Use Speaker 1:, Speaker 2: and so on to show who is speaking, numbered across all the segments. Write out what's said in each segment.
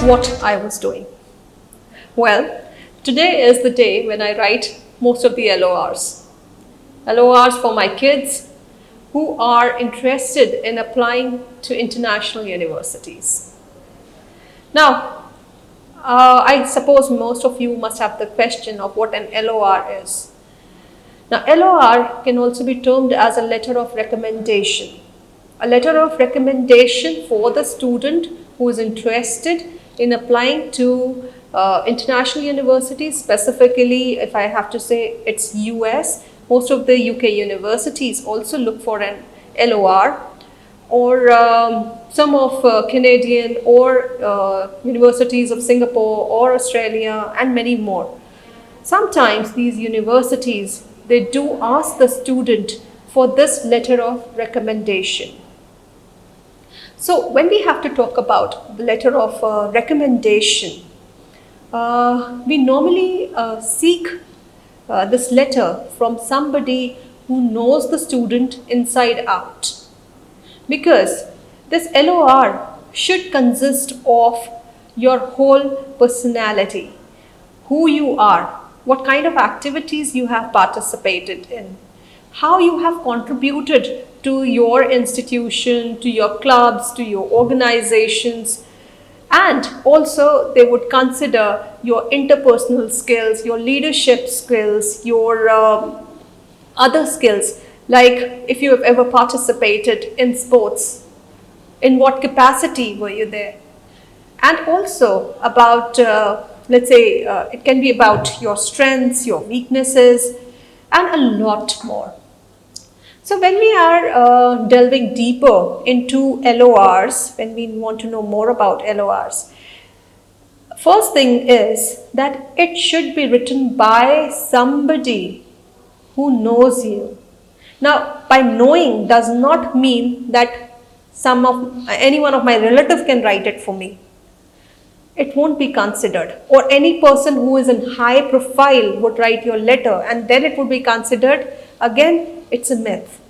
Speaker 1: what I was doing. Well, today is the day when I write most of the LORs. LORs for my kids who are interested in applying to international universities. Now, I suppose most of you must have the question of what an LOR is. Now, LOR can also be termed as a letter of recommendation. A letter of recommendation for the student who is interested in applying to international universities, specifically, if I have to say, it's US. Most of the UK universities also look for an LOR, or some of Canadian or universities of Singapore or Australia and many more. Sometimes these universities, they do ask the student for this letter of recommendation. So when we have to talk about the letter of recommendation, we normally seek this letter from somebody who knows the student inside out, because this LOR should consist of your whole personality, who you are, what kind of activities you have participated in, how you have contributed to your institution, to your clubs, to your organizations, and also they would consider your interpersonal skills, your leadership skills, your other skills, like if you have ever participated in sports, in what capacity were you there, and also about, let's say, it can be about your strengths, your weaknesses, and a lot more. So when we are delving deeper into LORs, when we want to know more about LORs, first thing is that it should be written by somebody who knows you. Now, by knowing does not mean that any one of my relative can write it for me. It won't be considered. Or any person who is in high profile would write your letter, and then it would be considered. Again, it's a myth.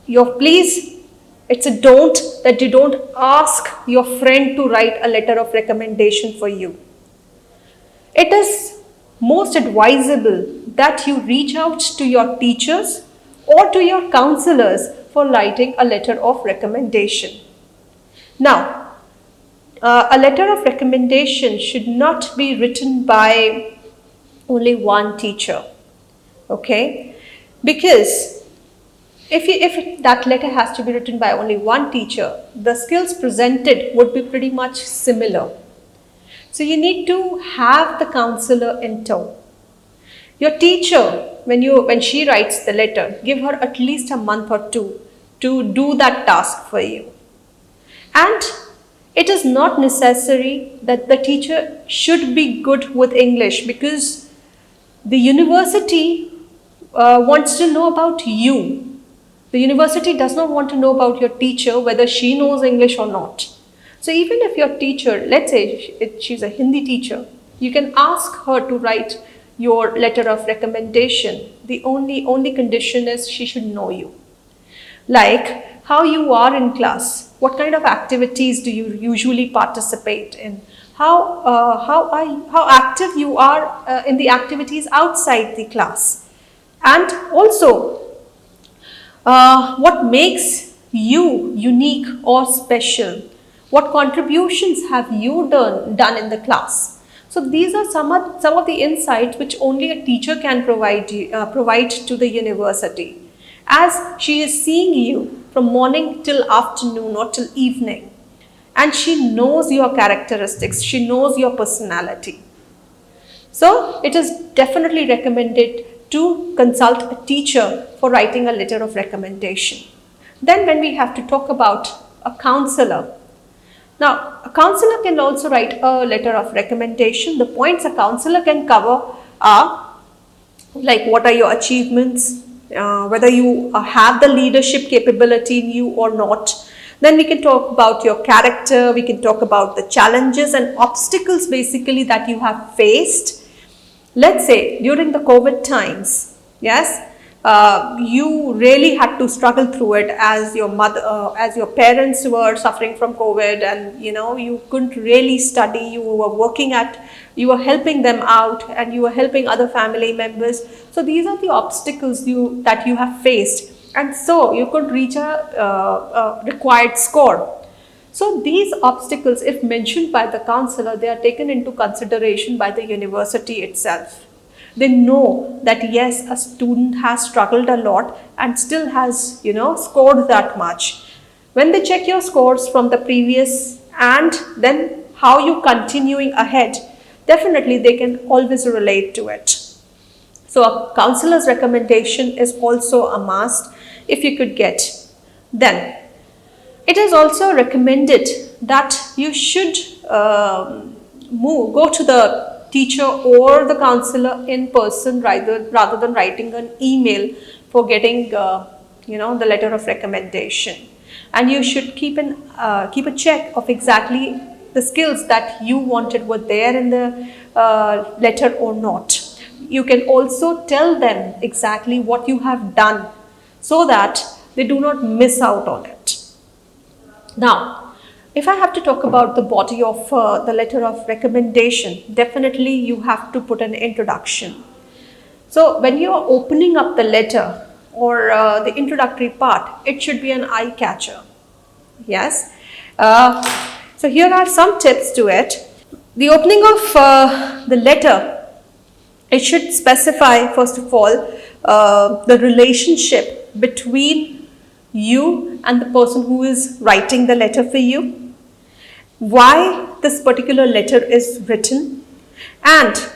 Speaker 1: Please, it's a don't, that you don't ask your friend to write a letter of recommendation for you. It is most advisable that you reach out to your teachers or to your counselors for writing a letter of recommendation. Now, a letter of recommendation should not be written by only one teacher, okay? Because if that letter has to be written by only one teacher, the skills presented would be pretty much similar. So you need to have the counselor in tow. Your teacher, when she writes the letter, give her at least a month or two to do that task for you. And it is not necessary that the teacher should be good with English, because the university wants to know about you. The university does not want to know about your teacher, whether she knows English or not. So even if your teacher, let's say she's a Hindi teacher, you can ask her to write your letter of recommendation. The only condition is she should know you. Like how you are in class, what kind of activities do you usually participate in, how active you are in the activities outside the class, and also what makes you unique or special, what contributions have you done in the class. So these are some of the insights which only a teacher can provide to the university, as she is seeing you from morning till afternoon or till evening, and she knows your characteristics, she knows your personality. So it is definitely recommended to consult a teacher for writing a letter of recommendation. Then when we have to talk about a counselor. Now, a counselor can also write a letter of recommendation. The points a counselor can cover are like what are your achievements, whether you have the leadership capability in you or not. Then we can talk about your character, we can talk about the challenges and obstacles basically that you have faced. Let's say during the COVID times, yes, you really had to struggle through it as your mother, as your parents were suffering from COVID, and you couldn't really study. You were you were helping them out, and you were helping other family members. So these are the obstacles that you have faced, and so you could reach a required score. So these obstacles, if mentioned by the counselor, they are taken into consideration by the university itself. They know that yes, a student has struggled a lot and still has, scored that much. When they check your scores from the previous and then how you continuing ahead, definitely they can always relate to it. So a counselor's recommendation is also a must if you could get. Then it is also recommended that you should go to the teacher or the counselor in person rather than writing an email for getting the letter of recommendation. And you should keep a check of exactly the skills that you wanted were there in the letter or not. You can also tell them exactly what you have done so that they do not miss out on it. Now, if I have to talk about the body of the letter of recommendation, definitely you have to put an introduction. So when you are opening up the letter or the introductory part, it should be an eye catcher. Yes. So here are some tips to it. The opening of the letter, it should specify first of all the relationship between you and the person who is writing the letter for you, why this particular letter is written, and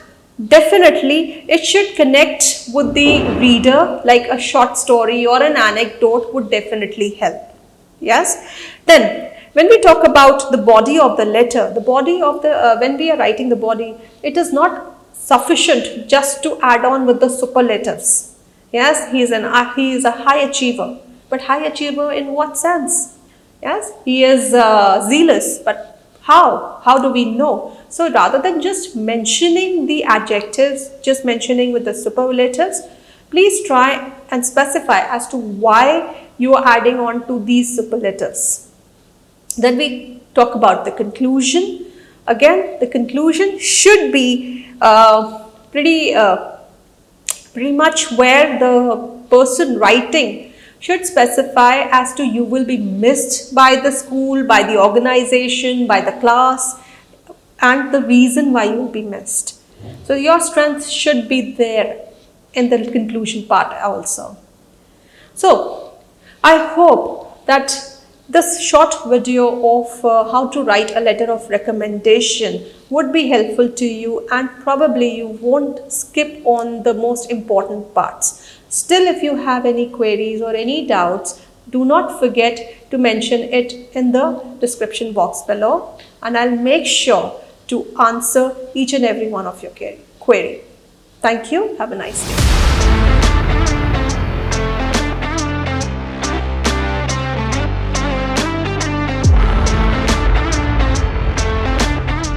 Speaker 1: definitely it should connect with the reader, like a short story or an anecdote would definitely help. Yes. Then when we talk about the body of the letter, the body of the when we are writing the body, it is not sufficient just to add on with the superlatives. Yes, he is a high achiever, but high achiever in what sense? Yes, he is zealous, but how do we know? So rather than just mentioning the adjectives, just mentioning with the superlatives, please try and specify as to why you are adding on to these superlatives. Then we talk about the conclusion. Again, the conclusion should be pretty much where the person writing should specify as to you will be missed by the school, by the organization, by the class, and the reason why you will be missed. So your strength should be there in the conclusion part also. So I hope that this short video of how to write a letter of recommendation would be helpful to you, and probably you won't skip on the most important parts. Still, if you have any queries or any doubts, do not forget to mention it in the description box below, and I'll make sure to answer each and every one of your query. Thank you. Have a nice day.